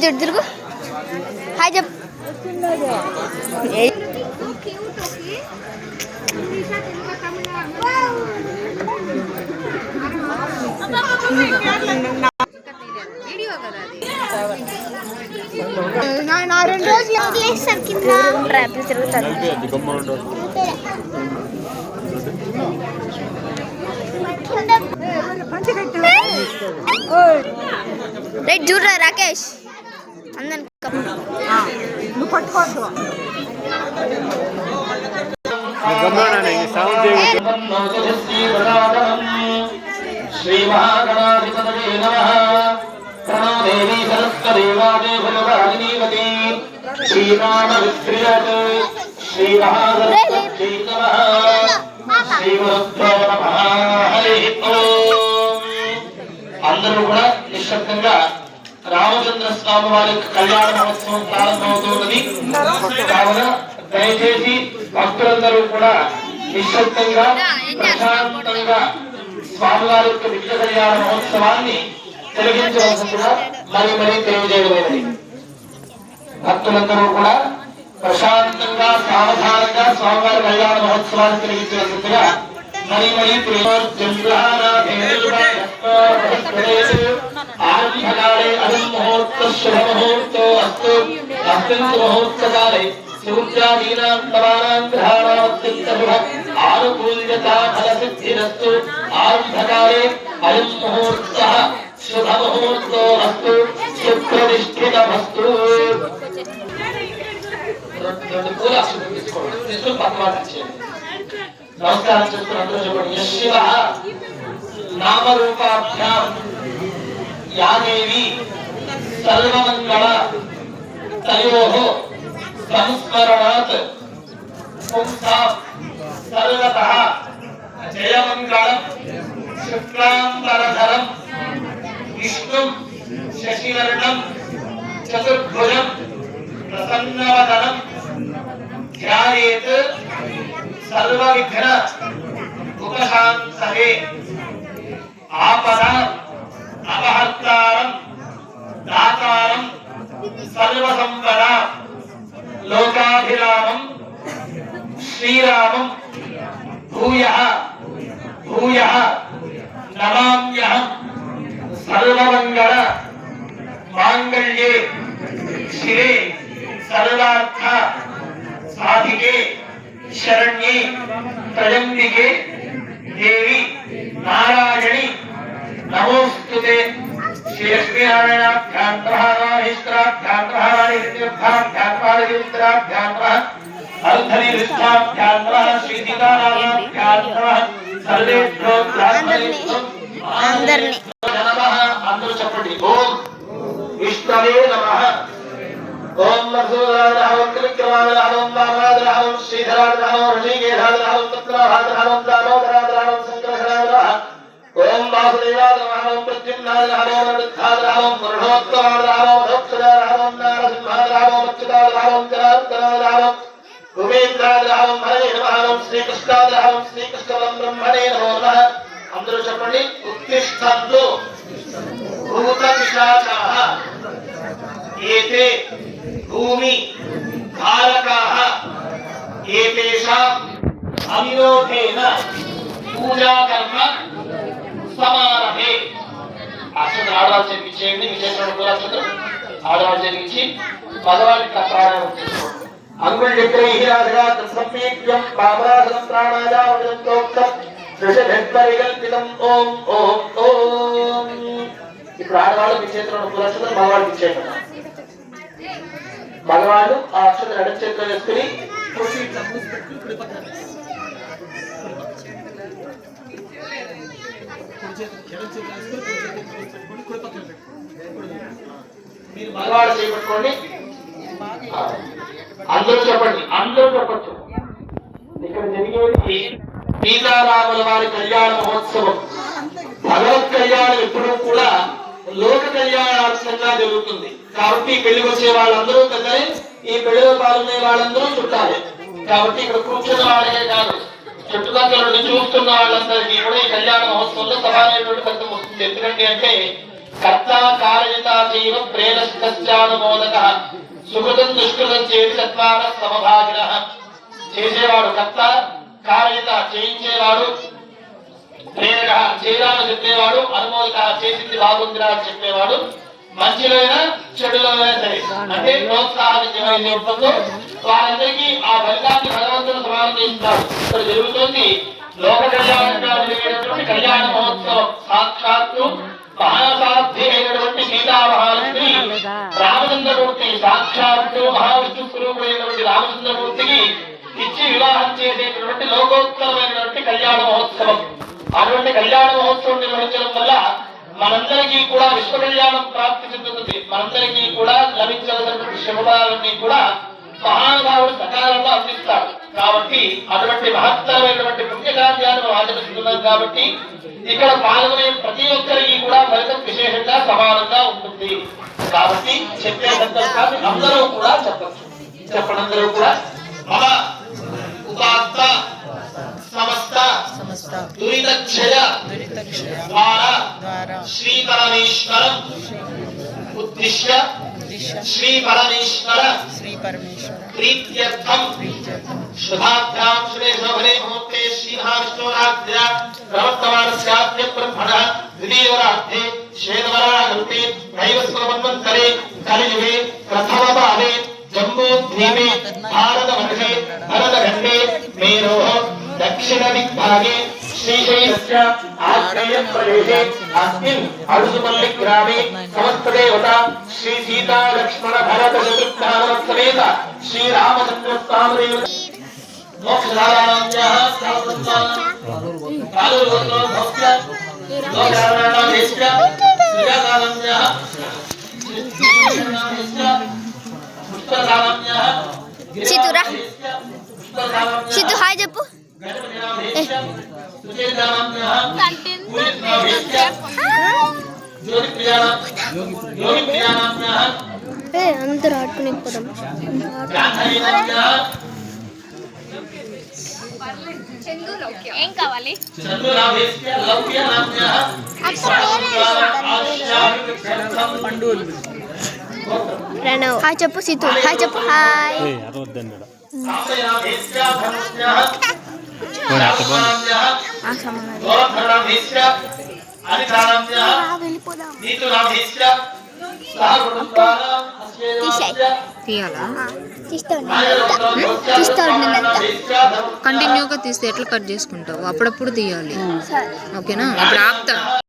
చూడు తిరుగు హాయ్ చెప్పు నా 2 రోజులు ట్రాఫిక్ తిరుగుతాను రైట్ చూడరా రాకేష్ అందరు నువ్వు పట్టుకోవచ్చు శ్రీ మహాగణాధిపతయే నమః ప్రణో దేవీ సరస్వతి వాదే భగవానివతి శ్రీరామ విక్రియత్ శ్రీ మహాగణాధిపతయే నమః శ్రీ గురుభ్యో నమః హరి ఓం. అందరూ కూడా నిశ్శబ్దంగా రామచంద్ర స్వామి వారి కళ్యాణ మహోత్సవం ప్రారంభమవుతున్నది కావున దయచేసి భక్తులందరూ కూడా నిశ్శబ్దంగా ప్రశాంతంగా స్వామివారి యొక్క విగ్రహ కళ్యాణ మహోత్సవాన్ని తిలకించవలసిందిగా మరీ తెలియజేయబడింది. భక్తులందరూ కూడా ప్రశాంతంగా సావధానంగా స్వామివారి కళ్యాణ మహోత్సవాన్ని తిలకించవలసిందిగా మరీ ఆరంభకాలే అయం ముహూర్త శుభ ముహూర్తో అస్తు అస్మిన్ ముహూర్తకాలే సూర్యాదీనాం తవానాం గ్రహాణామత్యంత ఆనుకూల్యతా ఫలసిద్ధిరస్తు ఆరంభకాలే అయం ముహూర్తః శుభ ముహూర్తో అస్తు సుప్రతిష్ఠితమస్తు. నమస్కారం చేస్తున్న అందరూ చెప్పండి. యశివ నామరూపాభ్యాం యా దేవి సర్వమంగళ తయోః సంస్మరణాత్ పుంసాం సర్వతః జయమంగళం శుక్లాంబరధరం విష్ణుం శశివర్ణం చతుర్భుజం ప్రసన్నవదనం ధ్యాయేత్ సర్వవిఘ్న ఉపశాంతయే. ఆపదాం అపహర్తారం దాతారం సర్వసంపదాం లోకాభిరామం శ్రీరామం భూయః భూయః నమామ్యహం. సర్వమంగళ మాంగళ్యే శిరే సర్వార్థ సాధికే శరణ్యే త్రయంబికే దేవి నారాయణి నమోస్తుతే. శ్రీ లక్ష్మీనారాయణాభ్యాం నమః మహేశ్వరాభ్యాం నమః వాణిజ్యాభ్యాం నమః అర్ధనిరిష్టాభ్యాం నమః శ్రీ సీతారామాభ్యాం నమః సర్వేభ్యో బ్రాహ్మణేభ్యో అందరిని నమః. అందరూ చెప్పండి. ఓం విష్ణవే నమః. ఓం మధురాయ నమః త్రివిక్రమాయ నమః వామనాయ నమః శ్రీధరాయ నమః ఋషికేశాయ నమః తత్రాయ నమః దామోదరాయ నమః సంకర్షణాయ నమః. ఓం వాసుదేవాయ నమః ఓం ప్రద్యుమ్నాయ నమః వృద్ధాయ నమః వరుణోత్తమాయ నమః మధోక్షజాయ నమః నారసింహాయ నమః మచ్యుతాయ నమః జనార్దనాయ నమః భూమేంద్రాయ నమః హరే నమః ఓం శ్రీకృష్ణాయ నమః శ్రీకృష్ణవరం బ్రహ్మణే నమో నమః. అందరూ చెప్పండి. ఉత్తిష్టంతు భూతపిశాచాః ఏతే భూమి భారకాః ఏతేషాం అవిరోధేన పూజాకర్మ సమారభే. అక్షంతలు ఆడవాళ్ళు చేయించేయండి. మీ చేతులను కూడా అక్షంతలు ఆడవాళ్ళు చేయించి భగవానికి ప్రాణాయామం చేసుకోండి. అంగుళ్యగ్రైహిరాజగా సంపీడ్యం పాపరాసనం ప్రాణాయామోక్తం దృశభెద్పరికల్పితం. ఓం ఓం ఓం. ఇప్పుడు ఆడవాళ్ళు మీ చేతులను కూడా అక్షంతలు భగవానికి ఇచ్చేయండి. భగవాను ఆ అక్షతలు ఎడమ చేతిలో వేసుకుని మీరు భగవాను చేపట్టుకోండి. అందరూ చెప్పండి. అందరూ చెప్పచ్చు. ఇక్కడ జరిగేది సీతారాముల వారి కళ్యాణ మహోత్సవం. భగవత్ కళ్యాణం ఎప్పుడూ కూడా లోక కళ్యాణార్థంగా జరుగుతుంది. కాబట్టి పెళ్లికి వచ్చే వాళ్ళందరూ పెద్దలే, ఈ పెళ్లిలో పాల్గొనే వాళ్ళందరూ చుట్టాలి. కాబట్టి ఇక్కడ కూర్చున్న వాళ్ళే కాదు, చుట్టుపక్కల నుండి చూస్తున్న వాళ్ళందరికీ కూడా ఈ కళ్యాణ మహోత్సవంలో సమానమైనటువంటి ఫలితం వస్తుంది. ఎందుకంటే కర్త కారయితా చైవ ప్రేరస్తస్యానుమోదకః సుకృతం దుష్కృతం చేతి చత్వార సమభాగినః. చేసేవాడు కర్త, కారయిత చేయించేవాడు, ప్రేరక చేయాలని చెప్పేవాడు, అనుమోదక చేసింది బాగుందిరా అని చెప్పేవాడు. మంచిలోనైనా చెడులోనైనా సరే అంటే ప్రోత్సాహం ఏమైతే ఉంటుందో వారందరికీ ఆ ఫలితాన్ని భగవంతుడు సమానం చేస్తున్నారు. ఇక్కడ జరుగుతుంది లోక కళ్యాణంగా జరిగేటువంటి కళ్యాణ మహోత్సవం. సాక్షాత్తు మహాసాధ్య అయినటువంటి సీతా మహాలక్ష్మి రామచంద్రమూర్తి, సాక్షాత్తు మహావిష్ణు స్వరూపుడైనటువంటి రామచంద్రమూర్తికి ఇచ్చి వివాహం చేసేటటువంటి లోకోత్తరమైనటువంటి కళ్యాణ మహోత్సవం. అటువంటి కళ్యాణ మహోత్సవం నిర్వహించడం వల్ల మనందరికీ కూడా విశ్వ కళ్యాణం ప్రాప్తి చెందుతుంది. మనందరికీ కూడా లభించవలసినటువంటి శుభాలన్నీ కూడా మహానుభావుడు సకాలంలో అందిస్తాడు. కాబట్టి అటువంటి మహత్తరమైనటువంటి పుణ్యకార్యాలను ఆచరిస్తున్నాం. కాబట్టి ఇక్కడ పాల్గొనే ప్రతి ఒక్కరికి కూడా ఫలితం విశేషంగా సమానంగా ఉంటుంది. కాబట్టి చెప్పే సందర్భాన్ని అందరూ కూడా చెప్పచ్చు. చెప్పండి అందరూ కూడా. మమ ఉపాత్త సమస్త దురితక్షయ ద్వారా శ్రీ పరమేశ్వరం ఉద్దిశ్య శ్రీ పరమేశ్వర ప్రీత్యర్థం శుభాభ్యాం శుభే శోభనే ముహూర్తే శ్రీ మహావిష్ణురాజ్ఞ ప్రవర్తమానస్యాద్య బ్రహ్మణః ద్వితీయవరాध्ये శ్వేతవరాహృతే నైవస్వమన్వంతరే కలియుగే ప్రథమ భావే జంబూద్వీపే భారతవర్షే భరతఖండే మేరోః దక్షిణ దిగ్భాగే శ్రీశైలస్య ఆగ్నేయ ప్రదేశే అస్మిన్ అడుసుపల్లి గ్రామే సమస్తదేవత శ్రీ సీతా లక్ష్మణ భరత శత్రుఘ్న సమేత శ్రీ రామచంద్ర స్వామి మోక్షధారాణ్యాః కాలుగోత్రోద్భవస్య లోకారణాదేశ్య శ్రీయాకారణ్యాః సితురా సితు హాయ్ చెప్పు. అందరూ ఆడుకునే పోదాం. ఏం కావాలి? ప్రణవ్ హాయ్ చెప్పు. సితు హాయ్ చెప్పు. హాయ్ తీయాలా? తీస్తాడు. కంటిన్యూగా తీస్తే ఎట్లా కట్ చేసుకుంటావు? అప్పుడప్పుడు తీయాలి. ఓకేనా? ఇప్పుడు ఆపుతా.